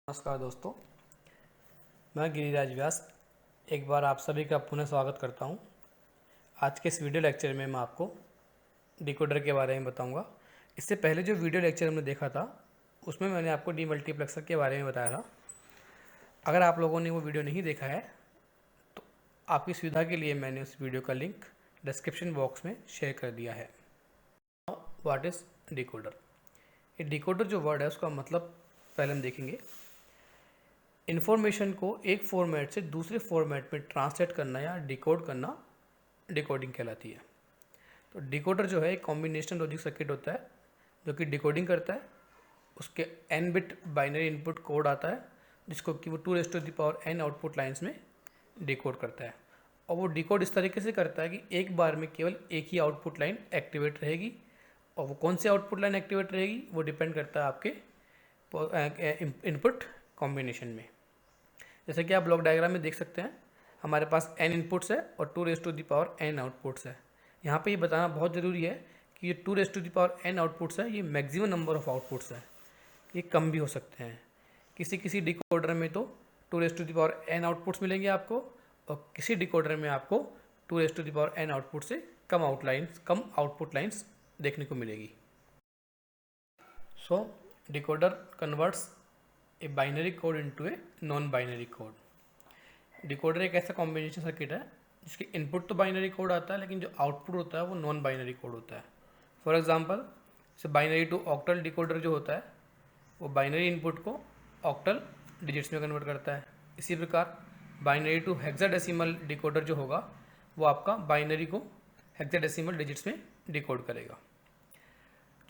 नमस्कार दोस्तों, मैं गिरिराज व्यास एक बार आप सभी का पुनः स्वागत करता हूं। आज के इस वीडियो लेक्चर में मैं आपको डिकोडर के बारे में बताऊंगा। इससे पहले जो वीडियो लेक्चर हमने देखा था उसमें मैंने आपको डीमल्टीप्लेक्सर के बारे में बताया था। अगर आप लोगों ने वो वीडियो नहीं देखा है तो आपकी सुविधा के लिए मैंने उस वीडियो का लिंक डिस्क्रिप्शन बॉक्स में शेयर कर दिया है। What is decoder? ये डिकोडर जो वर्ड है उसका मतलब पहले हम देखेंगे। इन्फॉर्मेशन को एक फॉर्मेट से दूसरे फॉर्मेट में ट्रांसलेट करना या डिकोड करना डिकोडिंग कहलाती है। तो डिकोडर जो है एक कॉम्बिनेशन लॉजिक सर्किट होता है जो कि डिकोडिंग करता है। उसके n bit binary input code आता है जिसको कि वो 2n आउटपुट लाइंस में डिकोड करता है। और वो डिकोड इस तरीके से करता है कि एक बार में केवल एक ही आउटपुट लाइन एक्टिवेट रहेगी, और वो कौन सी आउटपुट लाइन एक्टिवेट रहेगी वो डिपेंड करता है आपके इनपुट कॉम्बिनेशन में। जैसे कि आप ब्लॉक डायग्राम में देख सकते हैं, हमारे पास n इनपुट्स है और 2n आउटपुट्स है। यहाँ पे ये बताना बहुत ज़रूरी है कि ये 2n आउटपुट्स है, ये मैक्सिमम नंबर ऑफ आउटपुट्स है। ये कम भी हो सकते हैं। किसी किसी डिकोडर में तो 2n आउटपुट्स मिलेंगे आपको, और किसी डिकोडर में आपको 2n आउटपुट से कम आउटपुट लाइन्स देखने को मिलेगी। So decoder converts a binary code into a non binary code. Decoder एक ऐसा कॉम्बिनेशन सर्किट है जिसके इनपुट तो बाइनरी कोड आता है, लेकिन जो आउटपुट होता है वो नॉन बाइनरी कोड होता है। फॉर एग्जांपल, जैसे बाइनरी टू ऑक्टल डिकोडर जो होता है वो बाइनरी इनपुट को ऑक्टल डिजिट्स में कन्वर्ट करता है। इसी प्रकार बाइनरी टू हेक्साडेसिमल डिकोडर जो होगा वो आपका बाइनरी को हेक्साडेसिमल डिजिट्स में डिकोड करेगा।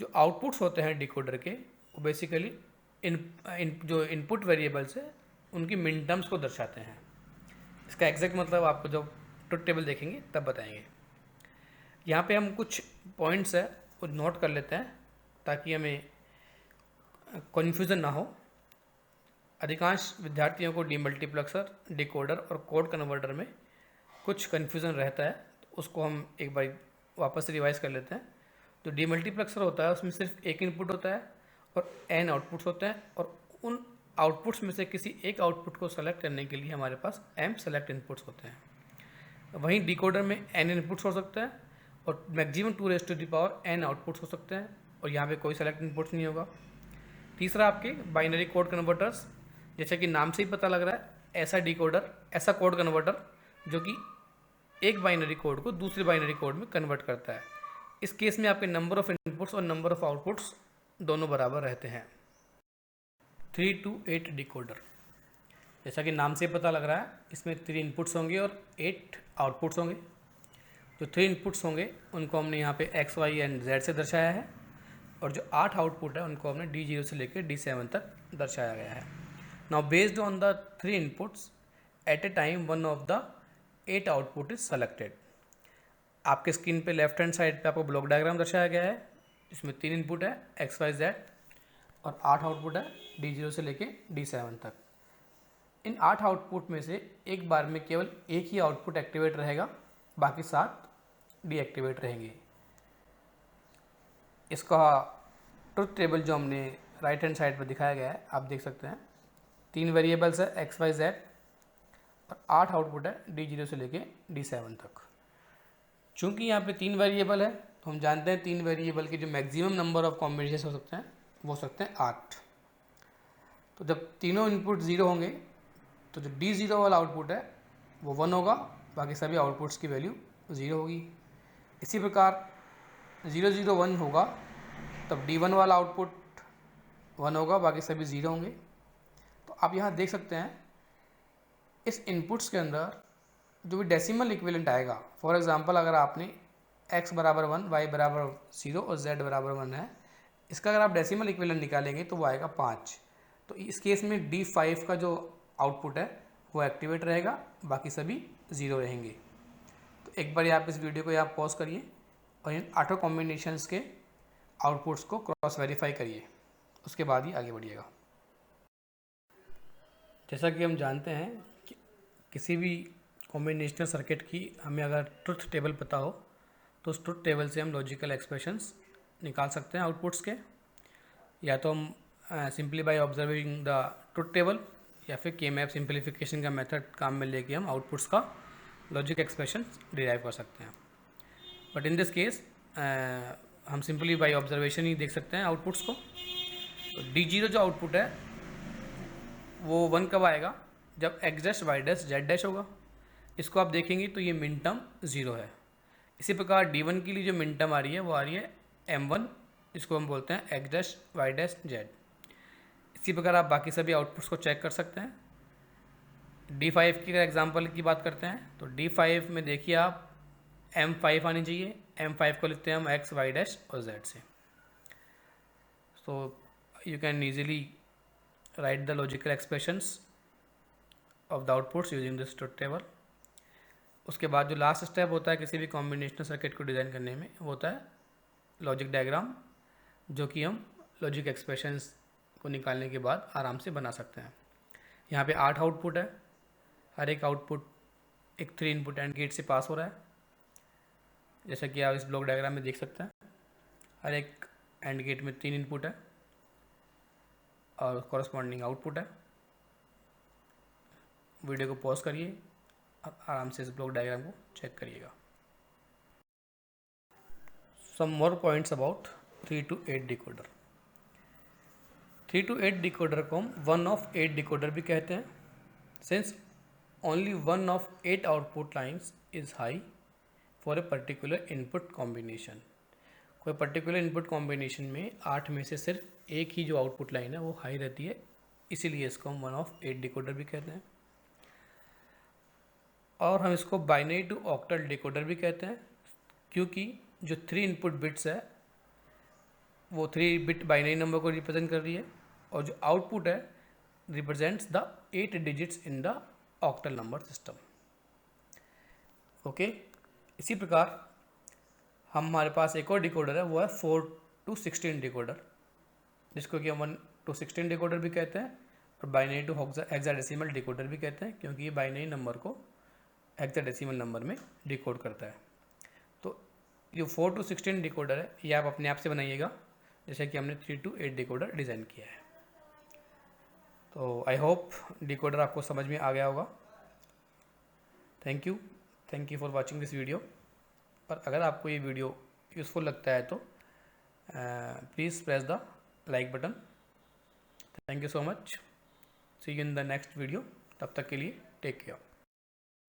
जो आउटपुट्स होते हैं डिकोडर के वो बेसिकली जो इनपुट वेरिएबल्स है उनकी मिन टर्म्स को दर्शाते हैं। इसका एग्जैक्ट मतलब आपको जब ट्रुथ टेबल देखेंगे तब बताएंगे। यहाँ पे हम कुछ पॉइंट्स है वो नोट कर लेते हैं ताकि हमें कन्फ्यूज़न ना हो। अधिकांश विद्यार्थियों को डीमल्टीप्लेक्सर, डिकोडर और कोड कन्वर्टर में कुछ कन्फ्यूज़न रहता है, तो उसको हम एक बार वापस से रिवाइज कर लेते हैं। तो डीमल्टीप्लेक्सर होता है उसमें सिर्फ एक इनपुट होता है और n आउटपुट्स होते हैं, और उन आउटपुट्स में से किसी एक आउटपुट को सेलेक्ट करने के लिए हमारे पास m सेलेक्ट इनपुट्स होते हैं। वहीं डिकोडर में n इनपुट्स हो सकते हैं और मैक्सिमम 2n आउटपुट्स हो सकते हैं, और यहाँ पे कोई सेलेक्ट इनपुट्स नहीं होगा। तीसरा, आपके बाइनरी कोड कन्वर्टर्स, जैसा कि नाम से ही पता लग रहा है, ऐसा कोड कन्वर्टर जो कि एक बाइनरी कोड को दूसरे बाइनरी कोड में कन्वर्ट करता है। इस केस में आपके नंबर ऑफ इनपुट्स और नंबर ऑफ आउटपुट्स दोनों बराबर रहते हैं। 3 to 8 डिकोडर, जैसा कि नाम से पता लग रहा है, इसमें 3 इनपुट्स होंगे और 8 आउटपुट्स होंगे। जो 3 इनपुट्स होंगे उनको हमने यहाँ पे x, y एंड z से दर्शाया है, और जो 8 आउटपुट है उनको हमने D0 से लेकर D7 तक दर्शाया गया है। Now based on the 3 inputs at a time one of the 8 output is selected. आपके स्क्रीन पे लेफ्ट हैंड साइड पे आपको ब्लॉक डायग्राम दर्शाया गया है। इसमें 3 इनपुट है x, y, z और 8 आउटपुट है D0 से लेके D7 तक। इन 8 आउटपुट में से एक बार में केवल एक ही आउटपुट एक्टिवेट रहेगा, बाकी 7 डीएक्टिवेट रहेंगे। इसका ट्रुथ टेबल जो हमने राइट हैंड साइड पर दिखाया गया है आप देख सकते हैं। 3 वेरिएबल्स है x, y, z और 8 आउटपुट है D0 से लेके D7 तक। चूँकि यहाँ पे 3 वेरिएबल है तो हम जानते हैं 3 वेरिएबल के जो मैक्सिमम नंबर ऑफ कॉम्बिनेशन हो सकते हैं वो हो सकते हैं 8। तो जब तीनों इनपुट 0 होंगे तो जो D0 वाला आउटपुट है वो 1 होगा, बाकी सभी आउटपुट्स की वैल्यू 0 होगी। इसी प्रकार 0 0 1 होगा तब D1 वाला आउटपुट 1 होगा, बाकी सभी 0 होंगे। तो आप यहाँ देख सकते हैं इस इनपुट्स के अंदर जो भी डेसिमल इक्विवेलेंट आएगा, फॉर एग्जांपल अगर आपने x बराबर 1, y बराबर 0 और z बराबर 1 है, इसका अगर आप डेसिमल इक्विवेलेंट निकालेंगे तो वो आएगा 5। तो इस केस में D5 का जो आउटपुट है वो एक्टिवेट रहेगा, बाकी सभी 0 रहेंगे। तो एक बार आप इस वीडियो को यहाँ पॉज करिए और इन 8 कॉम्बिनेशंस के आउटपुट्स को क्रॉस वेरीफाई करिए, उसके बाद ही आगे बढ़िएगा। जैसा कि हम जानते हैं कि किसी भी कॉम्बिनेशनल सर्किट की हमें अगर ट्रुथ टेबल पता हो तो उस ट्रुथ टेबल से हम लॉजिकल एक्सप्रेशंस निकाल सकते हैं आउटपुट्स के, या तो हम simply by observing the truth table या फिर के मैप सिंप्लीफिकेशन का मेथड काम में लेके हम आउटपुट्स का लॉजिक एक्सप्रेशन डिराइव कर सकते हैं। बट इन दिस केस हम सिंपली बाय ऑब्जर्वेशन ही देख सकते हैं आउटपुट्स को। तो D0 जो आउटपुट है वो 1 कब आएगा, जब x dash y dash z dash होगा। इसको आप देखेंगे तो ये मिन टर्म 0 है। इसी प्रकार D1 के लिए जो मिन टर्म आ रही है वो आ रही है m1, इसको हम बोलते हैं x dash y dash z। इसी प्रकार आप बाकी सभी आउटपुट्स को चेक कर सकते हैं। D5 की अगर एग्जांपल की बात करते हैं तो D5 में देखिए आप M5 आनी चाहिए। M5 को लिखते हैं हम x y डैश और z से। So you can easily write the logical expressions of the outputs using this truth table। उसके बाद जो लास्ट स्टेप होता है किसी भी कॉम्बिनेशनल सर्किट को डिज़ाइन करने में वो होता है लॉजिक डायग्राम, जो कि हम लॉजिक एक्सप्रेशंस को निकालने के बाद आराम से बना सकते हैं। यहाँ पे 8 आउटपुट है, हर एक आउटपुट एक 3 इनपुट एंड गेट से पास हो रहा है, जैसा कि आप इस ब्लॉक डायग्राम में देख सकते हैं। हर एक एंड गेट में 3 इनपुट है और कॉरस्पॉन्डिंग आउटपुट है। वीडियो को पॉज करिए, अब आराम से इस ब्लॉक डायग्राम को चेक करिएगा। Some more points about 3 to 8 decoder. 3 to 8 decoder को हम 1 of 8 डिकोडर भी कहते हैं, since only 1 of 8 output lines is high for a particular input combination. कोई पर्टिकुलर इनपुट कॉम्बिनेशन में 8 में से सिर्फ एक ही जो आउटपुट लाइन है वो हाई रहती है, इसीलिए इसको हम 1 of 8 डिकोडर भी कहते हैं। और हम इसको बाइनरी टू ऑक्टल डिकोडर भी कहते हैं, क्योंकि जो 3 इनपुट बिट्स है वो 3 बिट बाइनरी नंबर को रिप्रेजेंट कर रही है और जो आउटपुट है represents the 8 digits in the octal number system. Okay, इसी प्रकार हमारे पास एक और डिकोडर है, वो है 4 to 16 डिकोडर, जिसको कि हम 1 to 16 डिकोडर भी कहते हैं और बाइनरी टू हेक्साडेसिमल डिकोडर भी कहते हैं, क्योंकि ये बाइनरी नंबर को हेक्साडेसिमल नंबर में डिकोड करता है। तो जो 4 to 16 डिकोडर है ये आप अपने आप से बनाइएगा, जैसे कि हमने 3 to 8 डिकोडर डिज़ाइन किया है। तो आई होप डिकोडर आपको समझ में आ गया होगा। Thank you for watching this video. और अगर आपको ये वीडियो यूज़फुल लगता है तो please press the like button. Thank you so much, see you in the next video. तब तक के लिए टेक केयर।